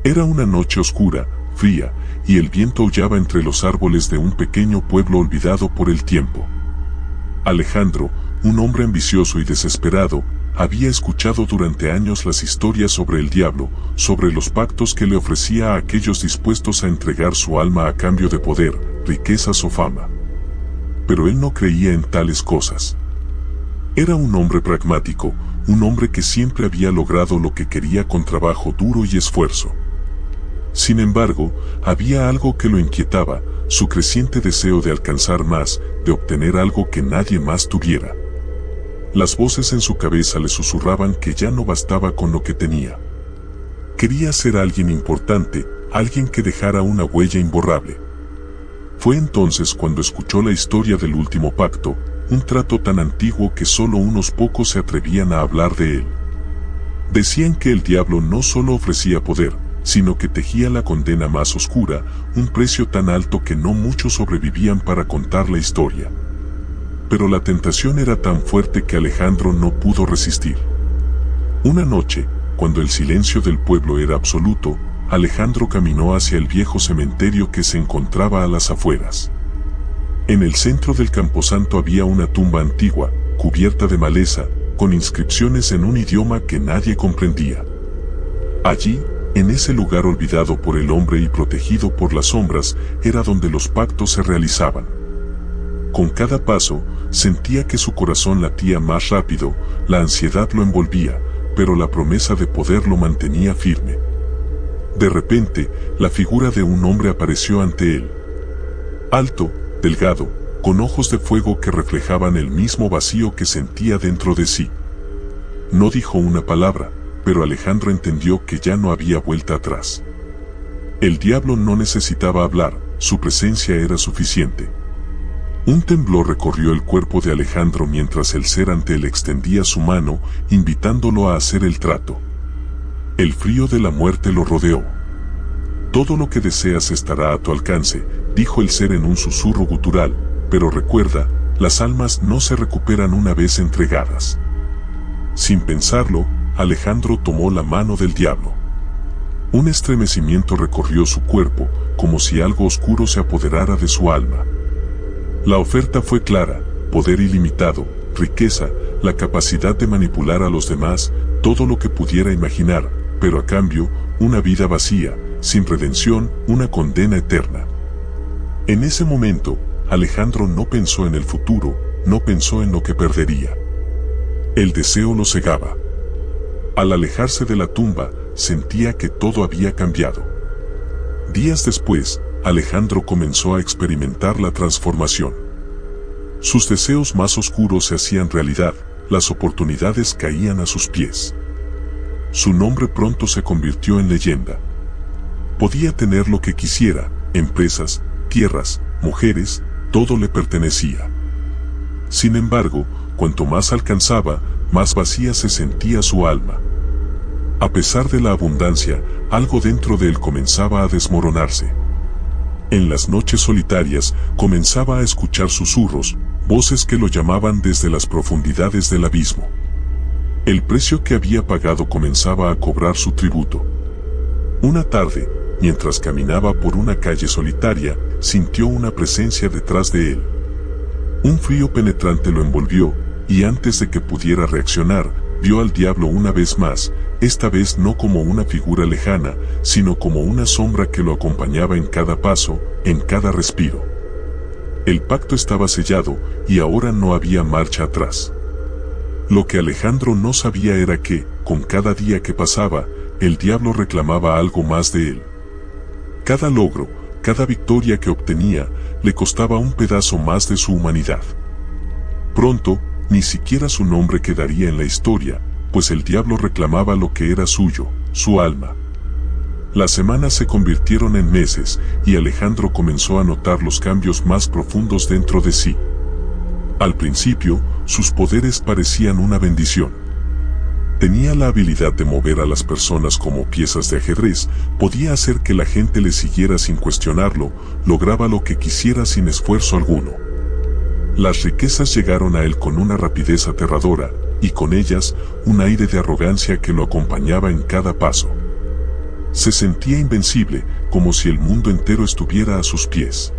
Era una noche oscura, fría, y el viento aullaba entre los árboles de un pequeño pueblo olvidado por el tiempo. Alejandro, un hombre ambicioso y desesperado, había escuchado durante años las historias sobre el diablo, sobre los pactos que le ofrecía a aquellos dispuestos a entregar su alma a cambio de poder, riquezas o fama. Pero él no creía en tales cosas. Era un hombre pragmático, un hombre que siempre había logrado lo que quería con trabajo duro y esfuerzo. Sin embargo, había algo que lo inquietaba, su creciente deseo de alcanzar más, de obtener algo que nadie más tuviera. Las voces en su cabeza le susurraban que ya no bastaba con lo que tenía. Quería ser alguien importante, alguien que dejara una huella imborrable. Fue entonces cuando escuchó la historia del último pacto, un trato tan antiguo que solo unos pocos se atrevían a hablar de él. Decían que el diablo no solo ofrecía poder, sino que tejía la condena más oscura, un precio tan alto que no muchos sobrevivían para contar la historia. Pero la tentación era tan fuerte que Alejandro no pudo resistir. Una noche, cuando el silencio del pueblo era absoluto, Alejandro caminó hacia el viejo cementerio que se encontraba a las afueras. En el centro del camposanto había una tumba antigua, cubierta de maleza, con inscripciones en un idioma que nadie comprendía. Allí, en ese lugar olvidado por el hombre y protegido por las sombras, era donde los pactos se realizaban. Con cada paso, sentía que su corazón latía más rápido, la ansiedad lo envolvía, pero la promesa de poder lo mantenía firme. De repente, la figura de un hombre apareció ante él. Alto, delgado, con ojos de fuego que reflejaban el mismo vacío que sentía dentro de sí. No dijo una palabra, pero Alejandro entendió que ya no había vuelta atrás. El diablo no necesitaba hablar, su presencia era suficiente. Un temblor recorrió el cuerpo de Alejandro mientras el ser ante él extendía su mano, invitándolo a hacer el trato. El frío de la muerte lo rodeó. Todo lo que deseas estará a tu alcance, dijo el ser en un susurro gutural, pero recuerda, las almas no se recuperan una vez entregadas. Sin pensarlo, Alejandro tomó la mano del diablo. Un estremecimiento recorrió su cuerpo, como si algo oscuro se apoderara de su alma. La oferta fue clara: poder ilimitado, riqueza, la capacidad de manipular a los demás, todo lo que pudiera imaginar, pero a cambio, una vida vacía, sin redención, una condena eterna. En ese momento, Alejandro no pensó en el futuro, no pensó en lo que perdería. El deseo lo cegaba. Al alejarse de la tumba, sentía que todo había cambiado. Días después, Alejandro comenzó a experimentar la transformación. Sus deseos más oscuros se hacían realidad, las oportunidades caían a sus pies. Su nombre pronto se convirtió en leyenda. Podía tener lo que quisiera, empresas, tierras, mujeres, todo le pertenecía. Sin embargo, cuanto más alcanzaba, más vacía se sentía su alma. A pesar de la abundancia, algo dentro de él comenzaba a desmoronarse. En las noches solitarias, comenzaba a escuchar susurros, voces que lo llamaban desde las profundidades del abismo. El precio que había pagado comenzaba a cobrar su tributo. Una tarde, mientras caminaba por una calle solitaria, sintió una presencia detrás de él. Un frío penetrante lo envolvió, y antes de que pudiera reaccionar, vio al diablo una vez más, esta vez no como una figura lejana, sino como una sombra que lo acompañaba en cada paso, en cada respiro. El pacto estaba sellado, y ahora no había marcha atrás. Lo que Alejandro no sabía era que, con cada día que pasaba, el diablo reclamaba algo más de él. Cada logro, cada victoria que obtenía, le costaba un pedazo más de su humanidad. Pronto, ni siquiera su nombre quedaría en la historia, pues el diablo reclamaba lo que era suyo, su alma. Las semanas se convirtieron en meses, y Alejandro comenzó a notar los cambios más profundos dentro de sí. Al principio, sus poderes parecían una bendición. Tenía la habilidad de mover a las personas como piezas de ajedrez, podía hacer que la gente le siguiera sin cuestionarlo, lograba lo que quisiera sin esfuerzo alguno. Las riquezas llegaron a él con una rapidez aterradora, y con ellas, un aire de arrogancia que lo acompañaba en cada paso. Se sentía invencible, como si el mundo entero estuviera a sus pies.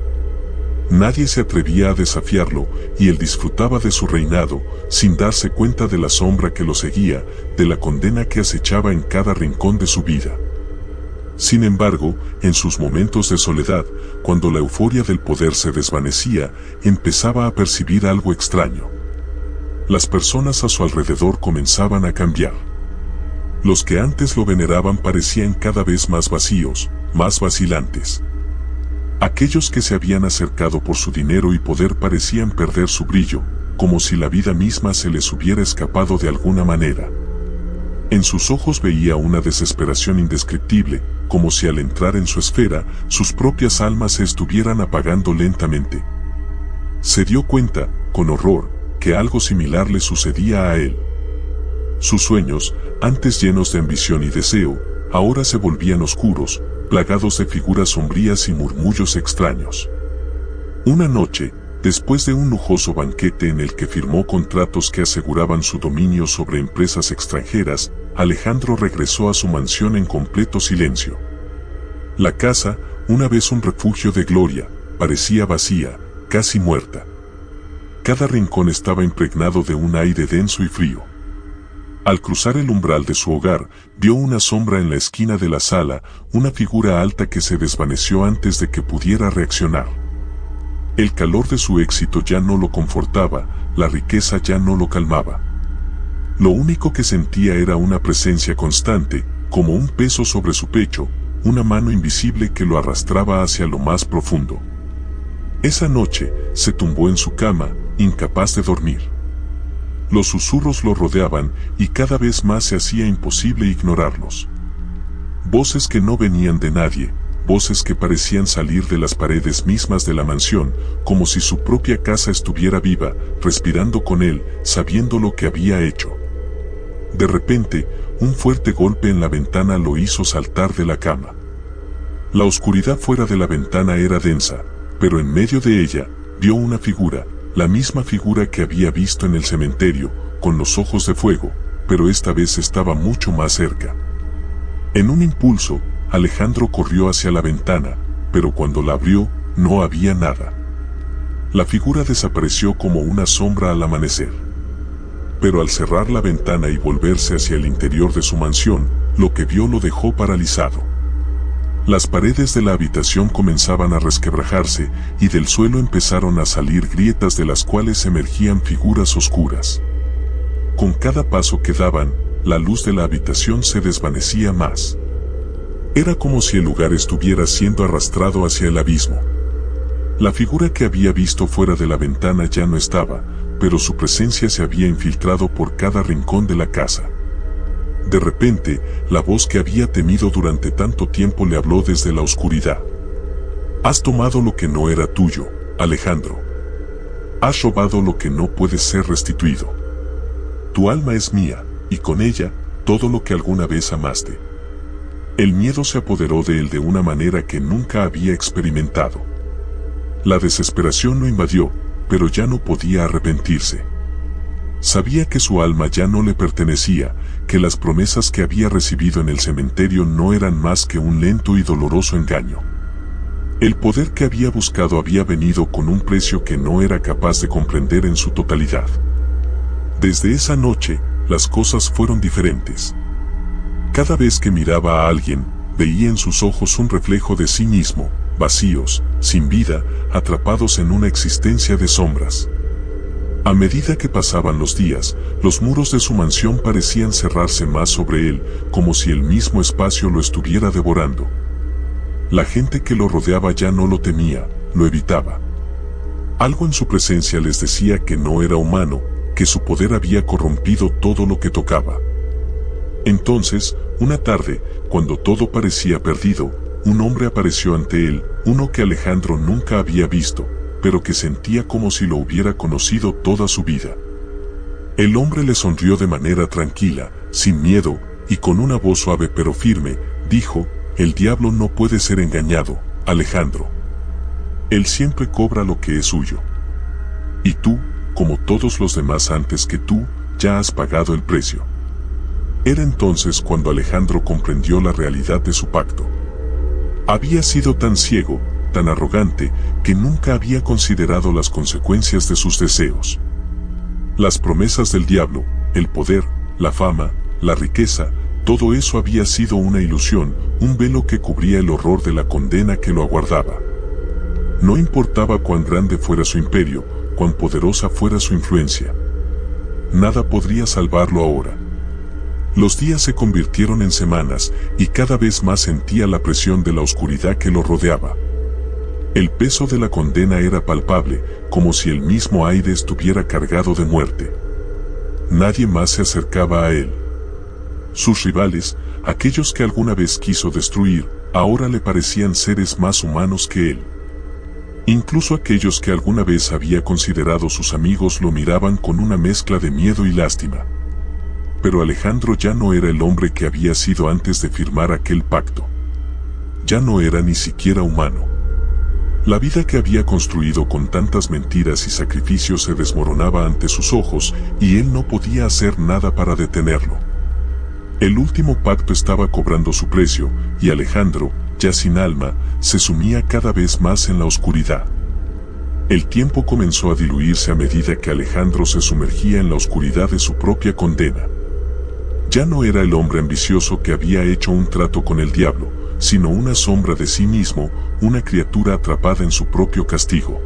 Nadie se atrevía a desafiarlo, y él disfrutaba de su reinado, sin darse cuenta de la sombra que lo seguía, de la condena que acechaba en cada rincón de su vida. Sin embargo, en sus momentos de soledad, cuando la euforia del poder se desvanecía, empezaba a percibir algo extraño. Las personas a su alrededor comenzaban a cambiar. Los que antes lo veneraban parecían cada vez más vacíos, más vacilantes. Aquellos que se habían acercado por su dinero y poder parecían perder su brillo, como si la vida misma se les hubiera escapado de alguna manera. En sus ojos veía una desesperación indescriptible, como si al entrar en su esfera, sus propias almas se estuvieran apagando lentamente. Se dio cuenta, con horror, que algo similar le sucedía a él. Sus sueños, antes llenos de ambición y deseo, ahora se volvían oscuros, plagados de figuras sombrías y murmullos extraños. Una noche, después de un lujoso banquete en el que firmó contratos que aseguraban su dominio sobre empresas extranjeras, Alejandro regresó a su mansión en completo silencio. La casa, una vez un refugio de gloria, parecía vacía, casi muerta. Cada rincón estaba impregnado de un aire denso y frío. Al cruzar el umbral de su hogar, vio una sombra en la esquina de la sala, una figura alta que se desvaneció antes de que pudiera reaccionar. El calor de su éxito ya no lo confortaba, la riqueza ya no lo calmaba. Lo único que sentía era una presencia constante, como un peso sobre su pecho, una mano invisible que lo arrastraba hacia lo más profundo. Esa noche, se tumbó en su cama, incapaz de dormir. Los susurros lo rodeaban, y cada vez más se hacía imposible ignorarlos. Voces que no venían de nadie, voces que parecían salir de las paredes mismas de la mansión, como si su propia casa estuviera viva, respirando con él, sabiendo lo que había hecho. De repente, un fuerte golpe en la ventana lo hizo saltar de la cama. La oscuridad fuera de la ventana era densa, pero en medio de ella, vio una figura, la misma figura que había visto en el cementerio, con los ojos de fuego, pero esta vez estaba mucho más cerca. En un impulso, Alejandro corrió hacia la ventana, pero cuando la abrió, no había nada. La figura desapareció como una sombra al amanecer. Pero al cerrar la ventana y volverse hacia el interior de su mansión, lo que vio lo dejó paralizado. Las paredes de la habitación comenzaban a resquebrajarse, y del suelo empezaron a salir grietas de las cuales emergían figuras oscuras. Con cada paso que daban, la luz de la habitación se desvanecía más. Era como si el lugar estuviera siendo arrastrado hacia el abismo. La figura que había visto fuera de la ventana ya no estaba, pero su presencia se había infiltrado por cada rincón de la casa. De repente, la voz que había temido durante tanto tiempo le habló desde la oscuridad. Has tomado lo que no era tuyo, Alejandro. Has robado lo que no puede ser restituido. Tu alma es mía, y con ella, todo lo que alguna vez amaste. El miedo se apoderó de él de una manera que nunca había experimentado. La desesperación lo invadió, pero ya no podía arrepentirse. Sabía que su alma ya no le pertenecía, que las promesas que había recibido en el cementerio no eran más que un lento y doloroso engaño. El poder que había buscado había venido con un precio que no era capaz de comprender en su totalidad. Desde esa noche, las cosas fueron diferentes. Cada vez que miraba a alguien, veía en sus ojos un reflejo de sí mismo, vacíos, sin vida, atrapados en una existencia de sombras. A medida que pasaban los días, los muros de su mansión parecían cerrarse más sobre él, como si el mismo espacio lo estuviera devorando. La gente que lo rodeaba ya no lo temía, lo evitaba. Algo en su presencia les decía que no era humano, que su poder había corrompido todo lo que tocaba. Entonces, una tarde, cuando todo parecía perdido, un hombre apareció ante él, uno que Alejandro nunca había visto, pero que sentía como si lo hubiera conocido toda su vida. El hombre le sonrió de manera tranquila, sin miedo, y con una voz suave pero firme, dijo: el diablo no puede ser engañado, Alejandro. Él siempre cobra lo que es suyo. Y tú, como todos los demás antes que tú, ya has pagado el precio. Era entonces cuando Alejandro comprendió la realidad de su pacto. Había sido tan ciego, tan arrogante, que nunca había considerado las consecuencias de sus deseos. Las promesas del diablo, el poder, la fama, la riqueza, todo eso había sido una ilusión, un velo que cubría el horror de la condena que lo aguardaba. No importaba cuán grande fuera su imperio, cuán poderosa fuera su influencia. Nada podría salvarlo ahora. Los días se convirtieron en semanas y cada vez más sentía la presión de la oscuridad que lo rodeaba. El peso de la condena era palpable, como si el mismo aire estuviera cargado de muerte. Nadie más se acercaba a él. Sus rivales, aquellos que alguna vez quiso destruir, ahora le parecían seres más humanos que él. Incluso aquellos que alguna vez había considerado sus amigos lo miraban con una mezcla de miedo y lástima. Pero Alejandro ya no era el hombre que había sido antes de firmar aquel pacto. Ya no era ni siquiera humano. La vida que había construido con tantas mentiras y sacrificios se desmoronaba ante sus ojos y él no podía hacer nada para detenerlo. El último pacto estaba cobrando su precio y Alejandro, ya sin alma, se sumía cada vez más en la oscuridad. El tiempo comenzó a diluirse a medida que Alejandro se sumergía en la oscuridad de su propia condena. Ya no era el hombre ambicioso que había hecho un trato con el diablo, sino una sombra de sí mismo, una criatura atrapada en su propio castigo.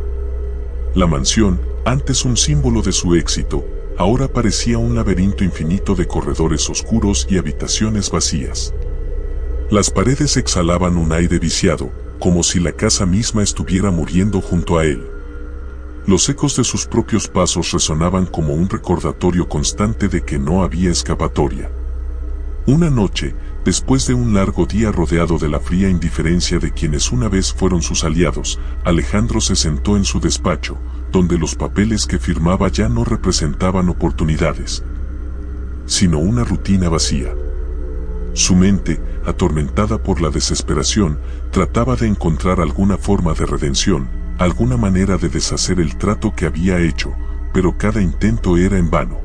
La mansión, antes un símbolo de su éxito, ahora parecía un laberinto infinito de corredores oscuros y habitaciones vacías. Las paredes exhalaban un aire viciado, como si la casa misma estuviera muriendo junto a él. Los ecos de sus propios pasos resonaban como un recordatorio constante de que no había escapatoria. Una noche, después de un largo día rodeado de la fría indiferencia de quienes una vez fueron sus aliados, Alejandro se sentó en su despacho, donde los papeles que firmaba ya no representaban oportunidades, sino una rutina vacía. Su mente, atormentada por la desesperación, trataba de encontrar alguna forma de redención, alguna manera de deshacer el trato que había hecho, pero cada intento era en vano.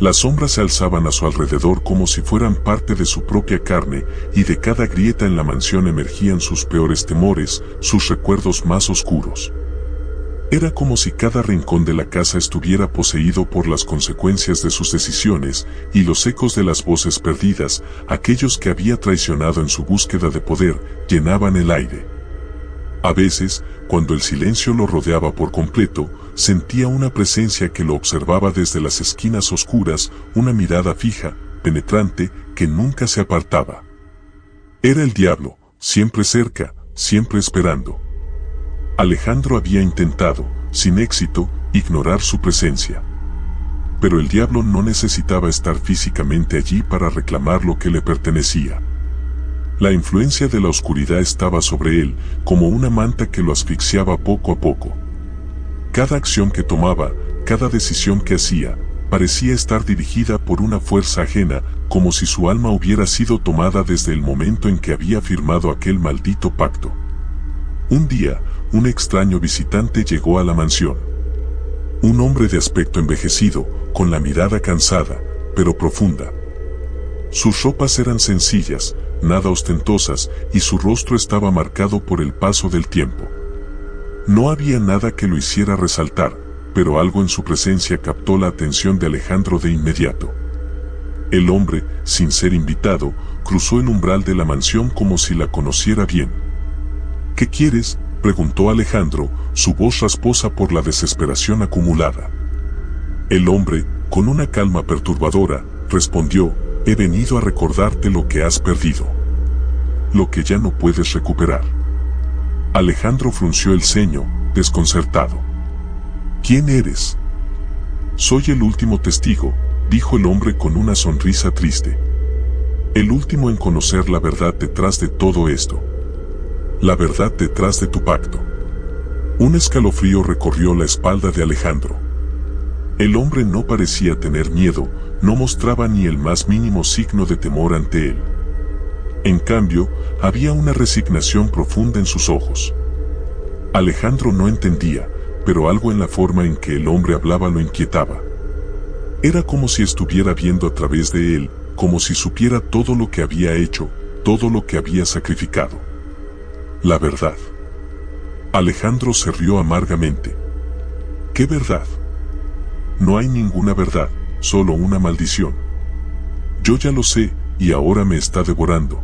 Las sombras se alzaban a su alrededor como si fueran parte de su propia carne, y de cada grieta en la mansión emergían sus peores temores, sus recuerdos más oscuros. Era como si cada rincón de la casa estuviera poseído por las consecuencias de sus decisiones, y los ecos de las voces perdidas, aquellos que había traicionado en su búsqueda de poder, llenaban el aire. A veces, cuando el silencio lo rodeaba por completo, sentía una presencia que lo observaba desde las esquinas oscuras, una mirada fija, penetrante, que nunca se apartaba. Era el diablo, siempre cerca, siempre esperando. Alejandro había intentado, sin éxito, ignorar su presencia. Pero el diablo no necesitaba estar físicamente allí para reclamar lo que le pertenecía. La influencia de la oscuridad estaba sobre él, como una manta que lo asfixiaba poco a poco. Cada acción que tomaba, cada decisión que hacía, parecía estar dirigida por una fuerza ajena, como si su alma hubiera sido tomada desde el momento en que había firmado aquel maldito pacto. Un día, un extraño visitante llegó a la mansión. Un hombre de aspecto envejecido, con la mirada cansada, pero profunda. Sus ropas eran sencillas, nada ostentosas, y su rostro estaba marcado por el paso del tiempo. No había nada que lo hiciera resaltar, pero algo en su presencia captó la atención de Alejandro de inmediato. El hombre, sin ser invitado, cruzó el umbral de la mansión como si la conociera bien. ¿Qué quieres?, preguntó Alejandro, su voz rasposa por la desesperación acumulada. El hombre, con una calma perturbadora, respondió: he venido a recordarte lo que has perdido. Lo que ya no puedes recuperar. Alejandro frunció el ceño, desconcertado. ¿Quién eres? Soy el último testigo, dijo el hombre con una sonrisa triste. El último en conocer la verdad detrás de todo esto. La verdad detrás de tu pacto. Un escalofrío recorrió la espalda de Alejandro. El hombre no parecía tener miedo, no mostraba ni el más mínimo signo de temor ante él. En cambio, había una resignación profunda en sus ojos. Alejandro no entendía, pero algo en la forma en que el hombre hablaba lo inquietaba. Era como si estuviera viendo a través de él, como si supiera todo lo que había hecho, todo lo que había sacrificado. La verdad. Alejandro se rió amargamente. ¿Qué verdad? No hay ninguna verdad, solo una maldición. Yo ya lo sé, y ahora me está devorando.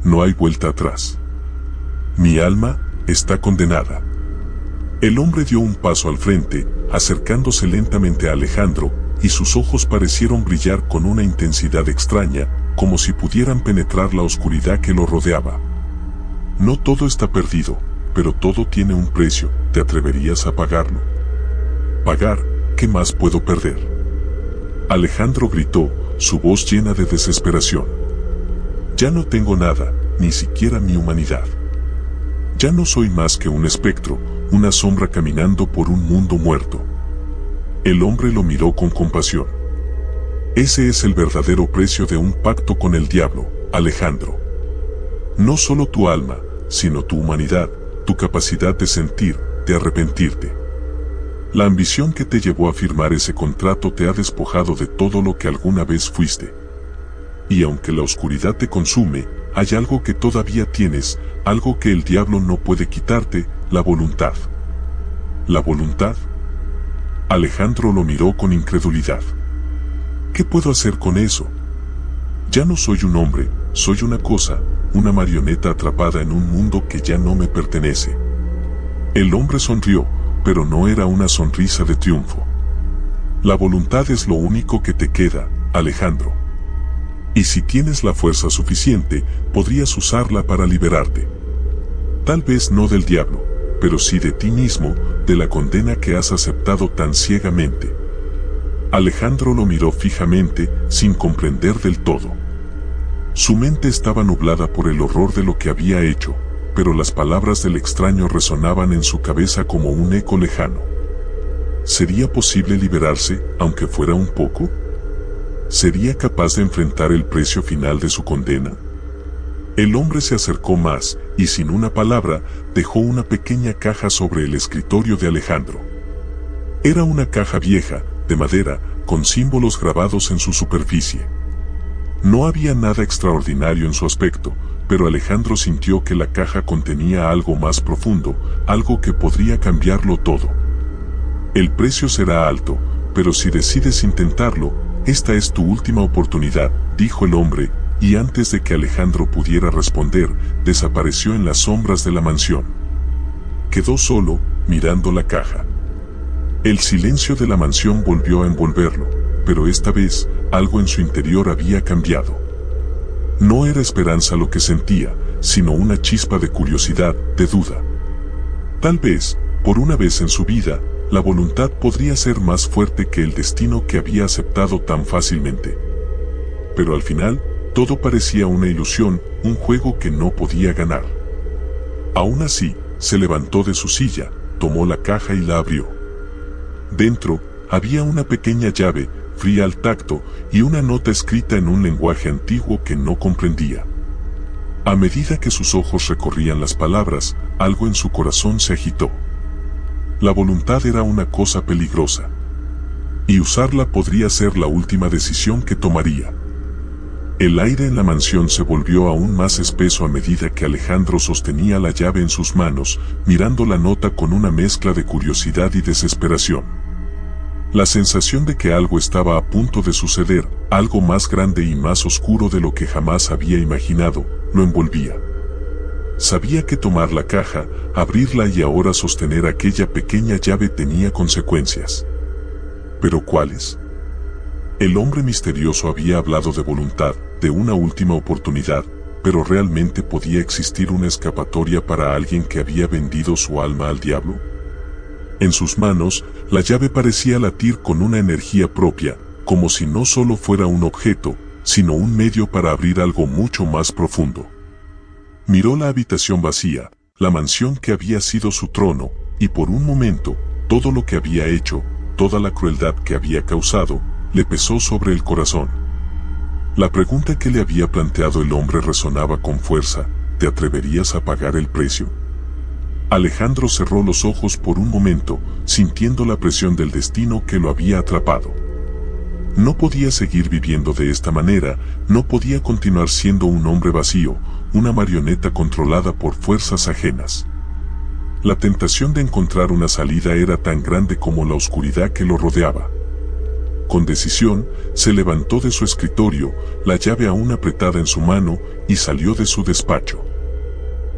No hay vuelta atrás. Mi alma está condenada. El hombre dio un paso al frente, acercándose lentamente a Alejandro, y sus ojos parecieron brillar con una intensidad extraña, como si pudieran penetrar la oscuridad que lo rodeaba. No todo está perdido, pero todo tiene un precio. ¿Te atreverías a pagarlo? ¿Pagar? ¿Qué más puedo perder? Alejandro gritó, su voz llena de desesperación. Ya no tengo nada, ni siquiera mi humanidad. Ya no soy más que un espectro, una sombra caminando por un mundo muerto. El hombre lo miró con compasión. Ese es el verdadero precio de un pacto con el diablo, Alejandro. No solo tu alma, sino tu humanidad, tu capacidad de sentir, de arrepentirte. La ambición que te llevó a firmar ese contrato te ha despojado de todo lo que alguna vez fuiste. Y aunque la oscuridad te consume, hay algo que todavía tienes, algo que el diablo no puede quitarte, la voluntad. ¿La voluntad? Alejandro lo miró con incredulidad. ¿Qué puedo hacer con eso? Ya no soy un hombre, soy una cosa, una marioneta atrapada en un mundo que ya no me pertenece. El hombre sonrió, pero no era una sonrisa de triunfo. La voluntad es lo único que te queda, Alejandro. Y si tienes la fuerza suficiente, podrías usarla para liberarte. Tal vez no del diablo, pero sí de ti mismo, de la condena que has aceptado tan ciegamente. Alejandro lo miró fijamente, sin comprender del todo. Su mente estaba nublada por el horror de lo que había hecho, pero las palabras del extraño resonaban en su cabeza como un eco lejano. ¿Sería posible liberarse, aunque fuera un poco? ¿Sería capaz de enfrentar el precio final de su condena? El hombre se acercó más, y sin una palabra, dejó una pequeña caja sobre el escritorio de Alejandro. Era una caja vieja, de madera, con símbolos grabados en su superficie. No había nada extraordinario en su aspecto, pero Alejandro sintió que la caja contenía algo más profundo, algo que podría cambiarlo todo. El precio será alto, pero si decides intentarlo, esta es tu última oportunidad, dijo el hombre, y antes de que Alejandro pudiera responder, desapareció en las sombras de la mansión. Quedó solo, mirando la caja. El silencio de la mansión volvió a envolverlo, pero esta vez, algo en su interior había cambiado. No era esperanza lo que sentía, sino una chispa de curiosidad, de duda. Tal vez, por una vez en su vida, la voluntad podría ser más fuerte que el destino que había aceptado tan fácilmente. Pero al final, todo parecía una ilusión, un juego que no podía ganar. Aún así, se levantó de su silla, tomó la caja y la abrió. Dentro, había una pequeña llave, fría al tacto, y una nota escrita en un lenguaje antiguo que no comprendía. A medida que sus ojos recorrían las palabras, algo en su corazón se agitó. La voluntad era una cosa peligrosa. Y usarla podría ser la última decisión que tomaría. El aire en la mansión se volvió aún más espeso a medida que Alejandro sostenía la llave en sus manos, mirando la nota con una mezcla de curiosidad y desesperación. La sensación de que algo estaba a punto de suceder, algo más grande y más oscuro de lo que jamás había imaginado, lo envolvía. Sabía que tomar la caja, abrirla y ahora sostener aquella pequeña llave tenía consecuencias. ¿Pero cuáles? El hombre misterioso había hablado de voluntad, de una última oportunidad, pero ¿realmente podía existir una escapatoria para alguien que había vendido su alma al diablo? En sus manos, la llave parecía latir con una energía propia, como si no solo fuera un objeto, sino un medio para abrir algo mucho más profundo. Miró la habitación vacía, la mansión que había sido su trono, y por un momento, todo lo que había hecho, toda la crueldad que había causado, le pesó sobre el corazón. La pregunta que le había planteado el hombre resonaba con fuerza: ¿te atreverías a pagar el precio? Alejandro cerró los ojos por un momento, sintiendo la presión del destino que lo había atrapado. No podía seguir viviendo de esta manera, no podía continuar siendo un hombre vacío, una marioneta controlada por fuerzas ajenas. La tentación de encontrar una salida era tan grande como la oscuridad que lo rodeaba. Con decisión, se levantó de su escritorio, la llave aún apretada en su mano, y salió de su despacho.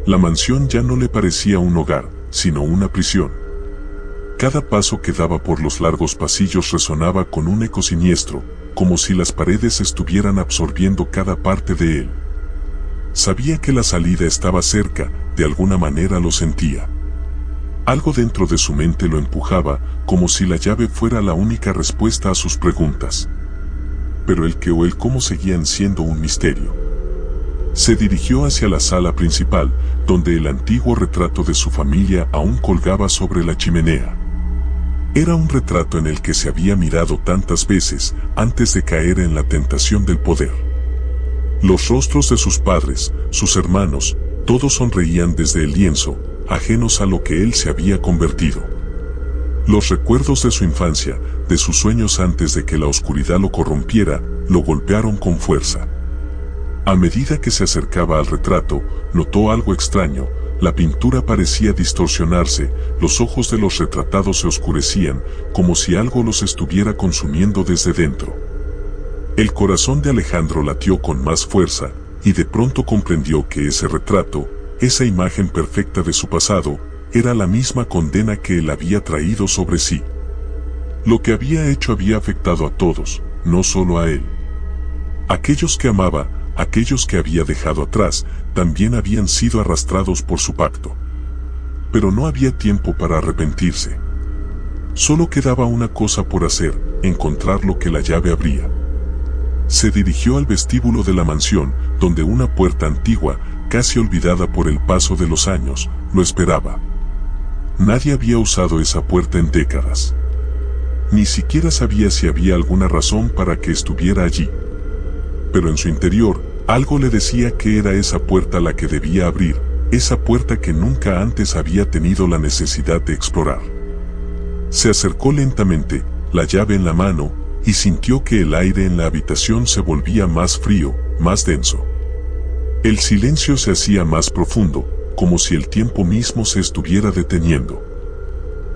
La mansión ya no le parecía un hogar, sino una prisión. Cada paso que daba por los largos pasillos resonaba con un eco siniestro, como si las paredes estuvieran absorbiendo cada parte de él. Sabía que la salida estaba cerca, de alguna manera lo sentía. Algo dentro de su mente lo empujaba, como si la llave fuera la única respuesta a sus preguntas. Pero el qué o el cómo seguían siendo un misterio. Se dirigió hacia la sala principal, donde el antiguo retrato de su familia aún colgaba sobre la chimenea. Era un retrato en el que se había mirado tantas veces antes de caer en la tentación del poder. Los rostros de sus padres, sus hermanos, todos sonreían desde el lienzo, ajenos a lo que él se había convertido. Los recuerdos de su infancia, de sus sueños antes de que la oscuridad lo corrompiera, lo golpearon con fuerza. A medida que se acercaba al retrato, notó algo extraño. La pintura parecía distorsionarse, los ojos de los retratados se oscurecían, como si algo los estuviera consumiendo desde dentro. El corazón de Alejandro latió con más fuerza, y de pronto comprendió que ese retrato, esa imagen perfecta de su pasado, era la misma condena que él había traído sobre sí. Lo que había hecho había afectado a todos, no solo a él. Aquellos que amaba, aquellos que había dejado atrás, también habían sido arrastrados por su pacto. Pero no había tiempo para arrepentirse. Solo quedaba una cosa por hacer, encontrar lo que la llave abría. Se dirigió al vestíbulo de la mansión, donde una puerta antigua, casi olvidada por el paso de los años, lo esperaba. Nadie había usado esa puerta en décadas. Ni siquiera sabía si había alguna razón para que estuviera allí. Pero en su interior, algo le decía que era esa puerta la que debía abrir, esa puerta que nunca antes había tenido la necesidad de explorar. Se acercó lentamente, la llave en la mano, y sintió que el aire en la habitación se volvía más frío, más denso. El silencio se hacía más profundo, como si el tiempo mismo se estuviera deteniendo.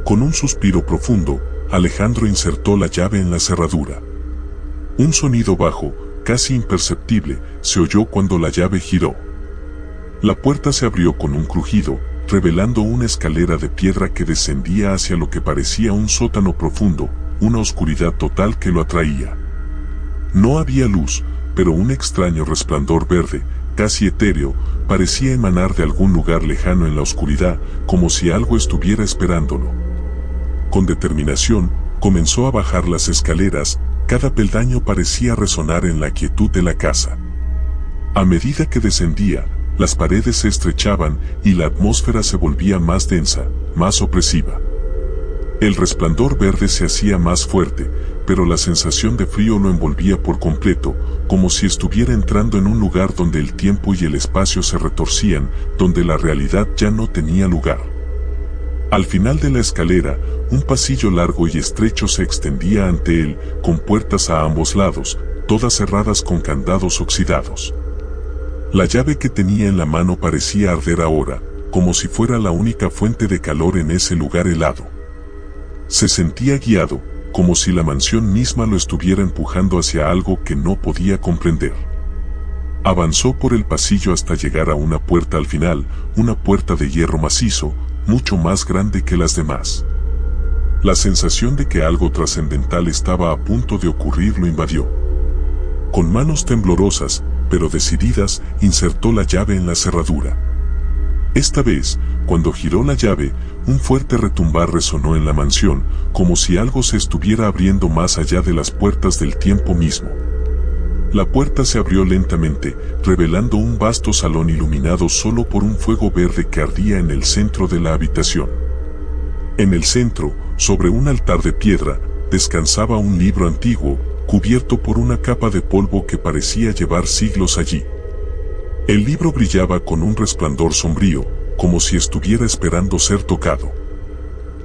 Con un suspiro profundo, Alejandro insertó la llave en la cerradura. Un sonido bajo, casi imperceptible, se oyó cuando la llave giró. La puerta se abrió con un crujido, revelando una escalera de piedra que descendía hacia lo que parecía un sótano profundo, una oscuridad total que lo atraía. No había luz, pero un extraño resplandor verde, casi etéreo, parecía emanar de algún lugar lejano en la oscuridad, como si algo estuviera esperándolo. Con determinación, comenzó a bajar las escaleras, cada peldaño parecía resonar en la quietud de la casa. A medida que descendía, las paredes se estrechaban y la atmósfera se volvía más densa, más opresiva. El resplandor verde se hacía más fuerte, pero la sensación de frío lo envolvía por completo, como si estuviera entrando en un lugar donde el tiempo y el espacio se retorcían, donde la realidad ya no tenía lugar. Al final de la escalera, un pasillo largo y estrecho se extendía ante él, con puertas a ambos lados, todas cerradas con candados oxidados. La llave que tenía en la mano parecía arder ahora, como si fuera la única fuente de calor en ese lugar helado. Se sentía guiado, como si la mansión misma lo estuviera empujando hacia algo que no podía comprender. Avanzó por el pasillo hasta llegar a una puerta al final, una puerta de hierro macizo, mucho más grande que las demás. La sensación de que algo trascendental estaba a punto de ocurrir lo invadió. Con manos temblorosas, pero decididas, insertó la llave en la cerradura. Esta vez, cuando giró la llave, un fuerte retumbar resonó en la mansión, como si algo se estuviera abriendo más allá de las puertas del tiempo mismo. La puerta se abrió lentamente, revelando un vasto salón iluminado solo por un fuego verde que ardía en el centro de la habitación. En el centro, sobre un altar de piedra, descansaba un libro antiguo, cubierto por una capa de polvo que parecía llevar siglos allí. El libro brillaba con un resplandor sombrío, como si estuviera esperando ser tocado.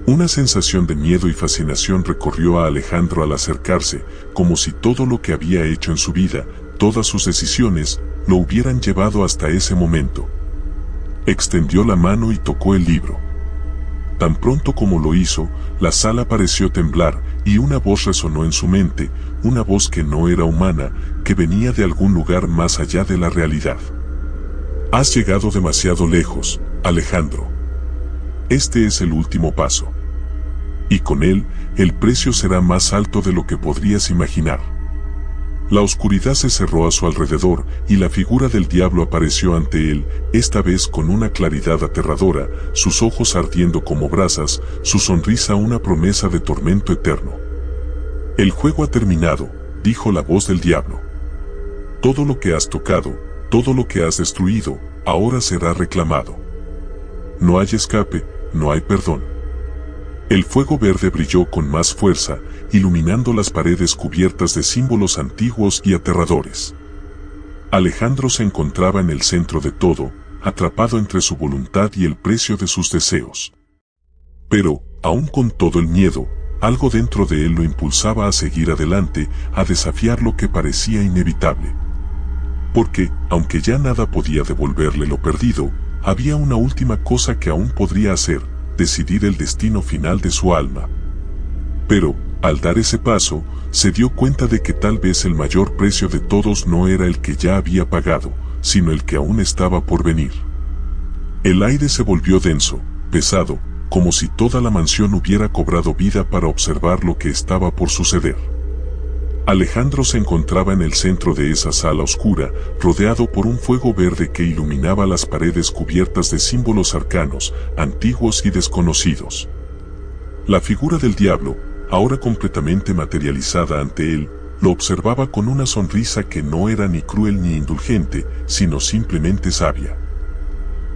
Una sensación de miedo y fascinación recorrió a Alejandro al acercarse, como si todo lo que había hecho en su vida, todas sus decisiones, lo hubieran llevado hasta ese momento. Extendió la mano y tocó el libro. Tan pronto como lo hizo, la sala pareció temblar, y una voz resonó en su mente, una voz que no era humana, que venía de algún lugar más allá de la realidad. Has llegado demasiado lejos, Alejandro. Este es el último paso. Y con él, el precio será más alto de lo que podrías imaginar. La oscuridad se cerró a su alrededor y la figura del diablo apareció ante él, esta vez con una claridad aterradora, sus ojos ardiendo como brasas, su sonrisa una promesa de tormento eterno. El juego ha terminado, dijo la voz del diablo. Todo lo que has tocado, todo lo que has destruido, ahora será reclamado. No hay escape, no hay perdón. El fuego verde brilló con más fuerza, iluminando las paredes cubiertas de símbolos antiguos y aterradores. Alejandro se encontraba en el centro de todo, atrapado entre su voluntad y el precio de sus deseos. Pero, aun con todo el miedo, algo dentro de él lo impulsaba a seguir adelante, a desafiar lo que parecía inevitable. Porque, aunque ya nada podía devolverle lo perdido, había una última cosa que aún podría hacer: decidir el destino final de su alma. Pero, al dar ese paso, se dio cuenta de que tal vez el mayor precio de todos no era el que ya había pagado, sino el que aún estaba por venir. El aire se volvió denso, pesado, como si toda la mansión hubiera cobrado vida para observar lo que estaba por suceder. Alejandro se encontraba en el centro de esa sala oscura, rodeado por un fuego verde que iluminaba las paredes cubiertas de símbolos arcanos, antiguos y desconocidos. La figura del diablo, ahora completamente materializada ante él, lo observaba con una sonrisa que no era ni cruel ni indulgente, sino simplemente sabia.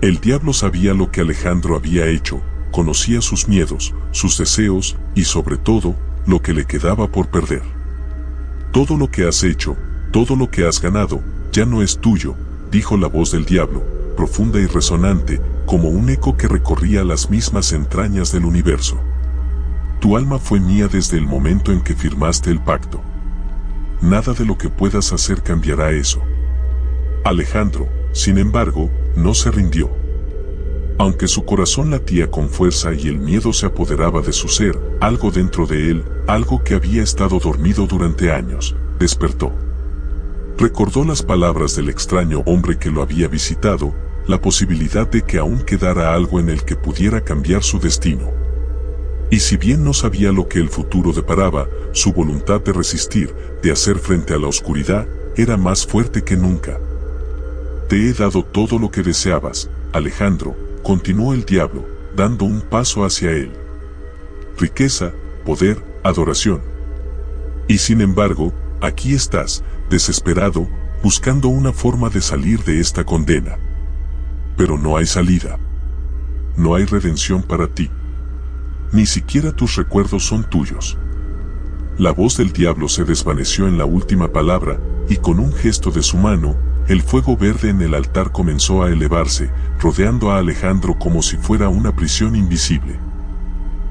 El diablo sabía lo que Alejandro había hecho, conocía sus miedos, sus deseos y sobre todo, lo que le quedaba por perder. Todo lo que has hecho, todo lo que has ganado, ya no es tuyo, dijo la voz del diablo, profunda y resonante, como un eco que recorría las mismas entrañas del universo. Tu alma fue mía desde el momento en que firmaste el pacto. Nada de lo que puedas hacer cambiará eso. Alejandro, sin embargo, no se rindió. Aunque su corazón latía con fuerza y el miedo se apoderaba de su ser, algo dentro de él, algo que había estado dormido durante años, despertó. Recordó las palabras del extraño hombre que lo había visitado, la posibilidad de que aún quedara algo en el que pudiera cambiar su destino. Y si bien no sabía lo que el futuro deparaba, su voluntad de resistir, de hacer frente a la oscuridad, era más fuerte que nunca. Te he dado todo lo que deseabas, Alejandro, continuó el diablo, dando un paso hacia él. Riqueza, poder, adoración. Y sin embargo, aquí estás, desesperado, buscando una forma de salir de esta condena. Pero no hay salida. No hay redención para ti. Ni siquiera tus recuerdos son tuyos. La voz del diablo se desvaneció en la última palabra, y con un gesto de su mano, el fuego verde en el altar comenzó a elevarse, rodeando a Alejandro como si fuera una prisión invisible.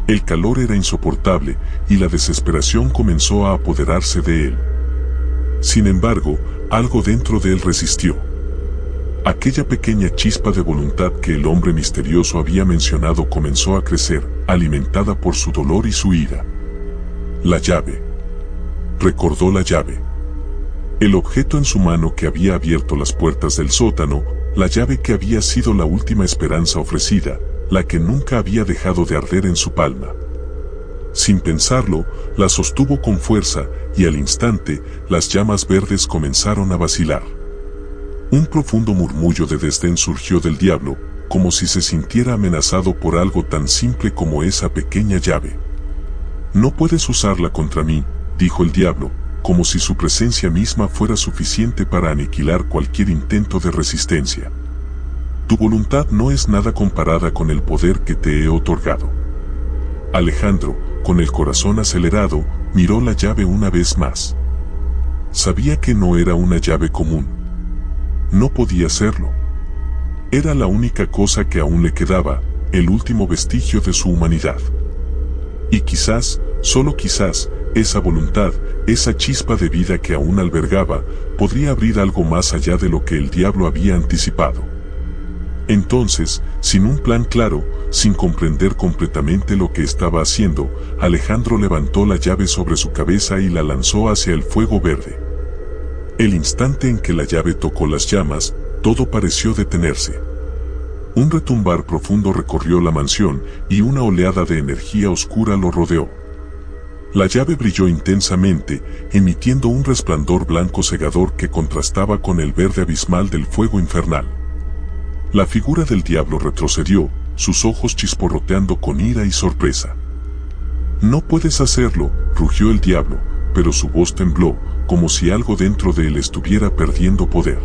El calor era insoportable, y la desesperación comenzó a apoderarse de él. Sin embargo, algo dentro de él resistió. Aquella pequeña chispa de voluntad que el hombre misterioso había mencionado comenzó a crecer, alimentada por su dolor y su ira. La llave. Recordó la llave. El objeto en su mano que había abierto las puertas del sótano, la llave que había sido la última esperanza ofrecida, la que nunca había dejado de arder en su palma. Sin pensarlo, la sostuvo con fuerza, y al instante, las llamas verdes comenzaron a vacilar. Un profundo murmullo de desdén surgió del diablo, como si se sintiera amenazado por algo tan simple como esa pequeña llave. No puedes usarla contra mí, dijo el diablo, como si su presencia misma fuera suficiente para aniquilar cualquier intento de resistencia. Tu voluntad no es nada comparada con el poder que te he otorgado. Alejandro, con el corazón acelerado, miró la llave una vez más. Sabía que no era una llave común. No podía serlo. Era la única cosa que aún le quedaba, el último vestigio de su humanidad. Y quizás, solo quizás, esa voluntad, esa chispa de vida que aún albergaba, podría abrir algo más allá de lo que el diablo había anticipado. Entonces, sin un plan claro, sin comprender completamente lo que estaba haciendo, Alejandro levantó la llave sobre su cabeza y la lanzó hacia el fuego verde. El instante en que la llave tocó las llamas, todo pareció detenerse. Un retumbar profundo recorrió la mansión y una oleada de energía oscura lo rodeó. La llave brilló intensamente, emitiendo un resplandor blanco cegador que contrastaba con el verde abismal del fuego infernal. La figura del diablo retrocedió, sus ojos chisporroteando con ira y sorpresa. «No puedes hacerlo», rugió el diablo, pero su voz tembló, como si algo dentro de él estuviera perdiendo poder.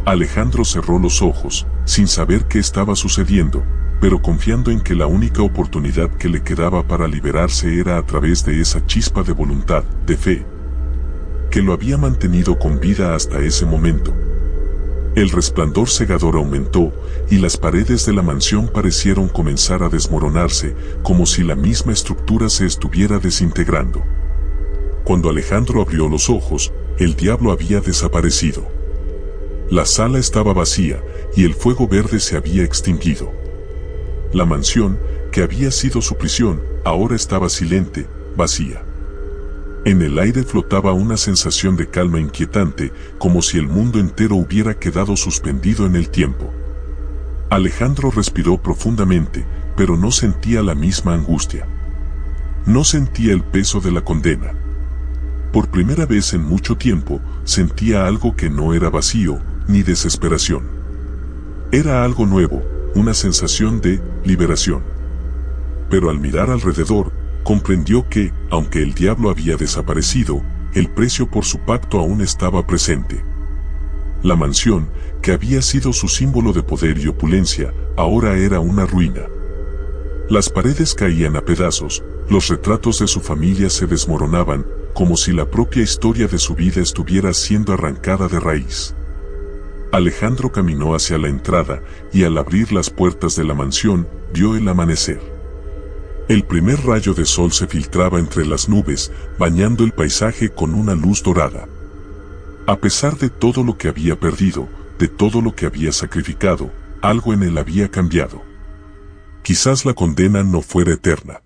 Alejandro cerró los ojos, sin saber qué estaba sucediendo, pero confiando en que la única oportunidad que le quedaba para liberarse era a través de esa chispa de voluntad, de fe, que lo había mantenido con vida hasta ese momento. El resplandor cegador aumentó, y las paredes de la mansión parecieron comenzar a desmoronarse, como si la misma estructura se estuviera desintegrando. Cuando Alejandro abrió los ojos, el diablo había desaparecido. La sala estaba vacía, y el fuego verde se había extinguido. La mansión, que había sido su prisión, ahora estaba silente, vacía. En el aire flotaba una sensación de calma inquietante, como si el mundo entero hubiera quedado suspendido en el tiempo. Alejandro respiró profundamente, pero no sentía la misma angustia. No sentía el peso de la condena. Por primera vez en mucho tiempo, sentía algo que no era vacío, ni desesperación. Era algo nuevo, una sensación de liberación. Pero al mirar alrededor, comprendió que, aunque el diablo había desaparecido, el precio por su pacto aún estaba presente. La mansión, que había sido su símbolo de poder y opulencia, ahora era una ruina. Las paredes caían a pedazos, los retratos de su familia se desmoronaban, como si la propia historia de su vida estuviera siendo arrancada de raíz. Alejandro caminó hacia la entrada, y al abrir las puertas de la mansión, vio el amanecer. El primer rayo de sol se filtraba entre las nubes, bañando el paisaje con una luz dorada. A pesar de todo lo que había perdido, de todo lo que había sacrificado, algo en él había cambiado. Quizás la condena no fuera eterna.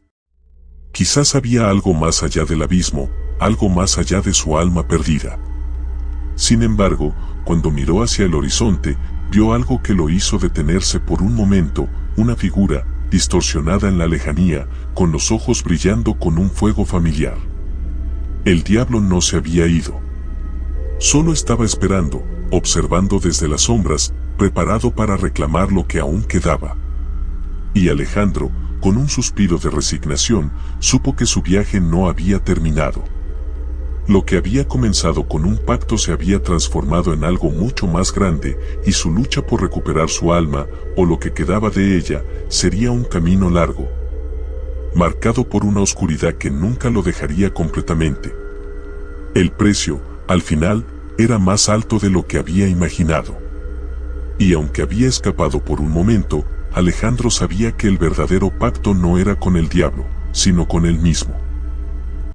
Quizás había algo más allá del abismo, algo más allá de su alma perdida. Sin embargo, cuando miró hacia el horizonte, vio algo que lo hizo detenerse por un momento, una figura, distorsionada en la lejanía, con los ojos brillando con un fuego familiar. El diablo no se había ido. Solo estaba esperando, observando desde las sombras, preparado para reclamar lo que aún quedaba. Y Alejandro, con un suspiro de resignación, supo que su viaje no había terminado. Lo que había comenzado con un pacto se había transformado en algo mucho más grande, y su lucha por recuperar su alma, o lo que quedaba de ella, sería un camino largo, marcado por una oscuridad que nunca lo dejaría completamente. El precio, al final, era más alto de lo que había imaginado. Y aunque había escapado por un momento, Alejandro sabía que el verdadero pacto no era con el diablo, sino con él mismo.